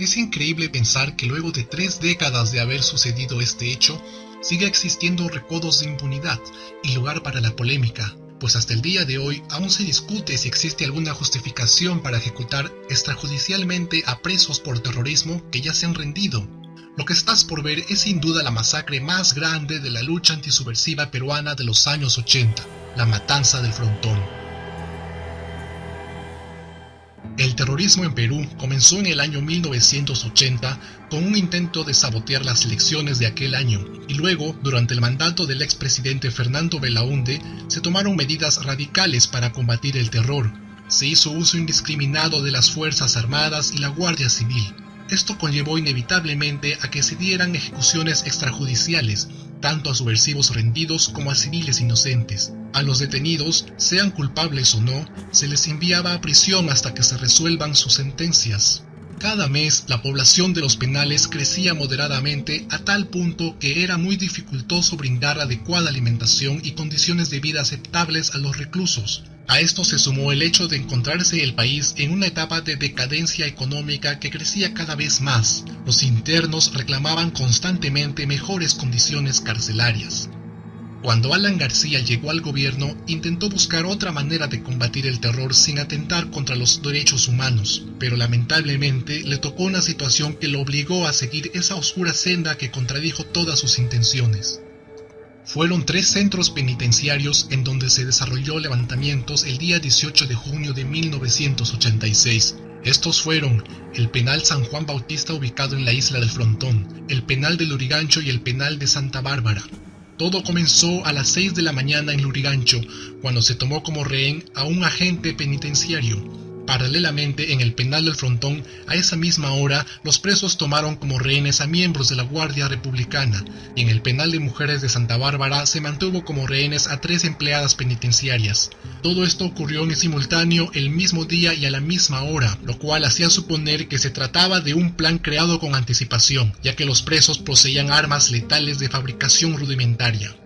Es increíble pensar que luego de 3 décadas de haber sucedido este hecho, sigue existiendo recodos de impunidad y lugar para la polémica, pues hasta el día de hoy aún se discute si existe alguna justificación para ejecutar extrajudicialmente a presos por terrorismo que ya se han rendido. Lo que estás por ver es sin duda la masacre más grande de la lucha antisubversiva peruana de los años 80, la matanza del Frontón. El terrorismo en Perú comenzó en el año 1980 con un intento de sabotear las elecciones de aquel año, y luego, durante el mandato del expresidente Fernando Belaúnde, se tomaron medidas radicales para combatir el terror. Se hizo uso indiscriminado de las Fuerzas Armadas y la Guardia Civil. Esto conllevó inevitablemente a que se dieran ejecuciones extrajudiciales, tanto a subversivos rendidos como a civiles inocentes. A los detenidos, sean culpables o no, se les enviaba a prisión hasta que se resuelvan sus sentencias. Cada mes, la población de los penales crecía moderadamente a tal punto que era muy dificultoso brindar adecuada alimentación y condiciones de vida aceptables a los reclusos. A esto se sumó el hecho de encontrarse el país en una etapa de decadencia económica que crecía cada vez más. Los internos reclamaban constantemente mejores condiciones carcelarias. Cuando Alan García llegó al gobierno, intentó buscar otra manera de combatir el terror sin atentar contra los derechos humanos, pero lamentablemente le tocó una situación que lo obligó a seguir esa oscura senda que contradijo todas sus intenciones. Fueron 3 centros penitenciarios en donde se desarrolló levantamientos el día 18 de junio de 1986. Estos fueron el penal San Juan Bautista ubicado en la isla del Frontón, el penal de Lurigancho y el penal de Santa Bárbara. Todo comenzó a las 6 de la mañana en Lurigancho, cuando se tomó como rehén a un agente penitenciario. Paralelamente, en el penal del Frontón, a esa misma hora, los presos tomaron como rehenes a miembros de la Guardia Republicana, y en el penal de mujeres de Santa Bárbara se mantuvo como rehenes a 3 empleadas penitenciarias. Todo esto ocurrió en simultáneo el mismo día y a la misma hora, lo cual hacía suponer que se trataba de un plan creado con anticipación, ya que los presos poseían armas letales de fabricación rudimentaria.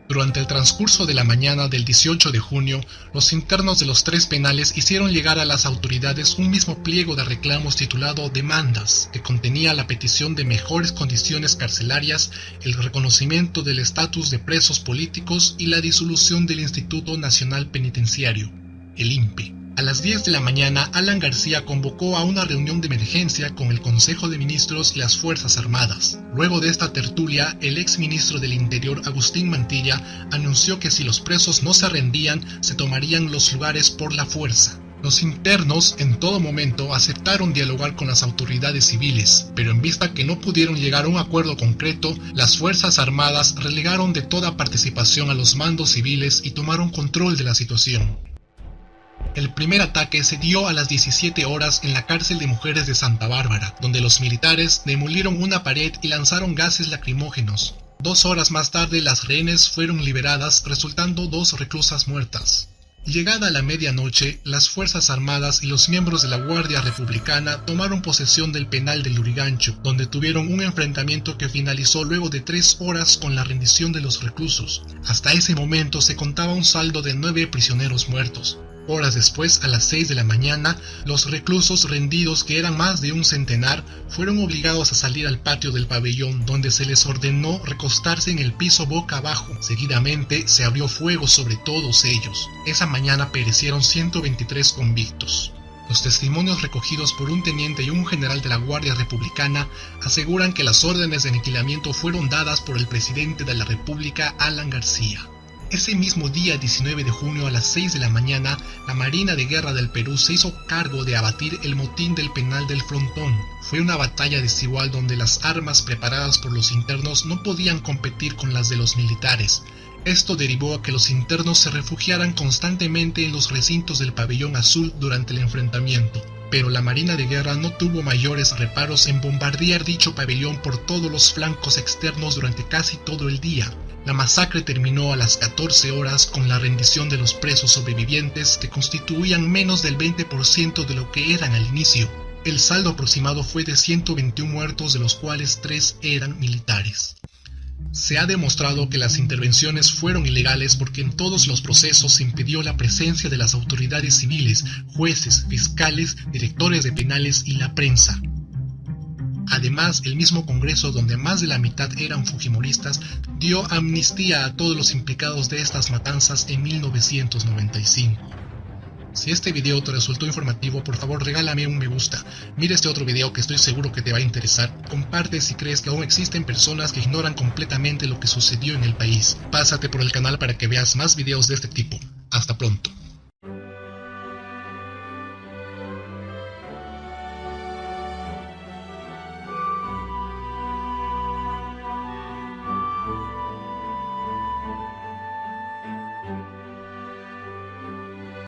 Durante el transcurso de la mañana del 18 de junio, los internos de los 3 penales hicieron llegar a las autoridades un mismo pliego de reclamos titulado Demandas, que contenía la petición de mejores condiciones carcelarias, el reconocimiento del estatus de presos políticos y la disolución del Instituto Nacional Penitenciario, el INPE. A las 10 de la mañana, Alan García convocó a una reunión de emergencia con el Consejo de Ministros y las Fuerzas Armadas. Luego de esta tertulia, el exministro del Interior, Agustín Mantilla, anunció que si los presos no se rendían, se tomarían los lugares por la fuerza. Los internos, en todo momento, aceptaron dialogar con las autoridades civiles, pero en vista que no pudieron llegar a un acuerdo concreto, las Fuerzas Armadas relegaron de toda participación a los mandos civiles y tomaron control de la situación. El primer ataque se dio a las 17 horas en la cárcel de mujeres de Santa Bárbara, donde los militares demolieron una pared y lanzaron gases lacrimógenos. 2 horas más tarde las rehenes fueron liberadas, resultando 2 reclusas muertas. Llegada la medianoche, las Fuerzas Armadas y los miembros de la Guardia Republicana tomaron posesión del penal de Lurigancho, donde tuvieron un enfrentamiento que finalizó luego de 3 horas con la rendición de los reclusos. Hasta ese momento se contaba un saldo de 9 prisioneros muertos. Horas después, a las 6 de la mañana, los reclusos rendidos, que eran más de un centenar, fueron obligados a salir al patio del pabellón, donde se les ordenó recostarse en el piso boca abajo. Seguidamente, se abrió fuego sobre todos ellos. Esa mañana perecieron 123 convictos. Los testimonios recogidos por un teniente y un general de la Guardia Republicana aseguran que las órdenes de aniquilamiento fueron dadas por el presidente de la República, Alan García. Ese mismo día, 19 de junio, a las 6 de la mañana, la Marina de Guerra del Perú se hizo cargo de abatir el motín del penal del Frontón. Fue una batalla desigual donde las armas preparadas por los internos no podían competir con las de los militares. Esto derivó a que los internos se refugiaran constantemente en los recintos del pabellón azul durante el enfrentamiento. Pero la Marina de Guerra no tuvo mayores reparos en bombardear dicho pabellón por todos los flancos externos durante casi todo el día. La masacre terminó a las 14 horas con la rendición de los presos sobrevivientes, que constituían menos del 20% de lo que eran al inicio. El saldo aproximado fue de 121 muertos, de los cuales 3 eran militares. Se ha demostrado que las intervenciones fueron ilegales porque en todos los procesos se impidió la presencia de las autoridades civiles, jueces, fiscales, directores de penales y la prensa. Además, el mismo Congreso, donde más de la mitad eran fujimoristas, dio amnistía a todos los implicados de estas matanzas en 1995. Si este video te resultó informativo, por favor regálame un me gusta. Mira este otro video que estoy seguro que te va a interesar. Comparte si crees que aún existen personas que ignoran completamente lo que sucedió en el país. Pásate por el canal para que veas más videos de este tipo. Hasta pronto.